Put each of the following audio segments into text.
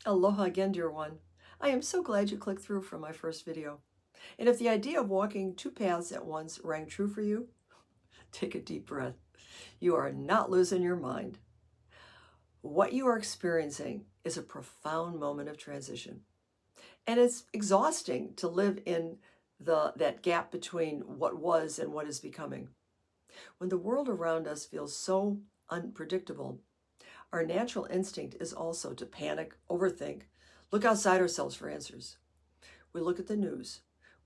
Aloha again, dear one. I am so glad you clicked through from my first video. And if the idea of walking two paths at once rang true for you, take a deep breath. You are not losing your mind. What you are experiencing is a profound moment of transition. And it's exhausting to live in that gap between what was and what is becoming. When the world around us feels so unpredictable, our natural instinct is also to panic, overthink, look outside ourselves for answers. We look at the news,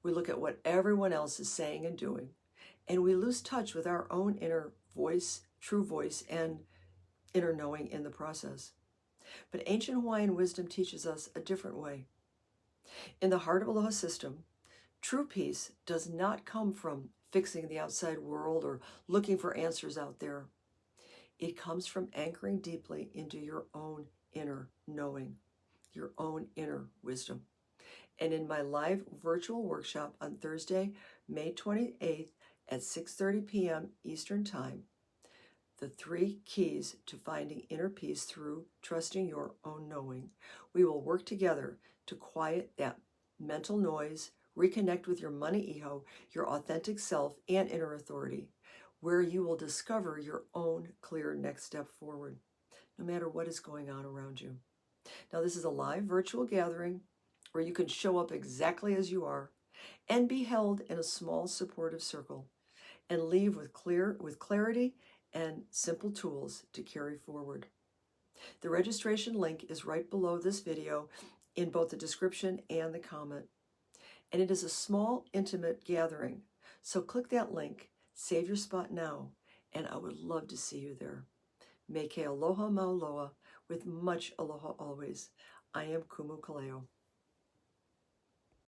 we look at what everyone else is saying and doing, and we lose touch with our own inner voice, true voice, and inner knowing in the process. But ancient Hawaiian wisdom teaches us a different way. In the heart of Aloha system, true peace does not come from fixing the outside world or looking for answers out there. It comes from anchoring deeply into your own inner knowing, your own inner wisdom. And in my live virtual workshop on Thursday, May 28th at 6:30 p.m. Eastern Time, the 3 keys to finding inner peace through trusting your own knowing, we will work together to quiet that mental noise, reconnect with your Mana Iho, your authentic self, and inner authority, where you will discover your own clear next step forward, no matter what is going on around you. Now, this is a live virtual gathering where you can show up exactly as you are and be held in a small supportive circle and leave with clarity and simple tools to carry forward. The registration link is right below this video in both the description and the comment. And it is a small, intimate gathering. So click that link, save your spot now, and I would love to see you there. Ke Aloha Mau Loa, with much aloha always. I am Kumu Kaleo.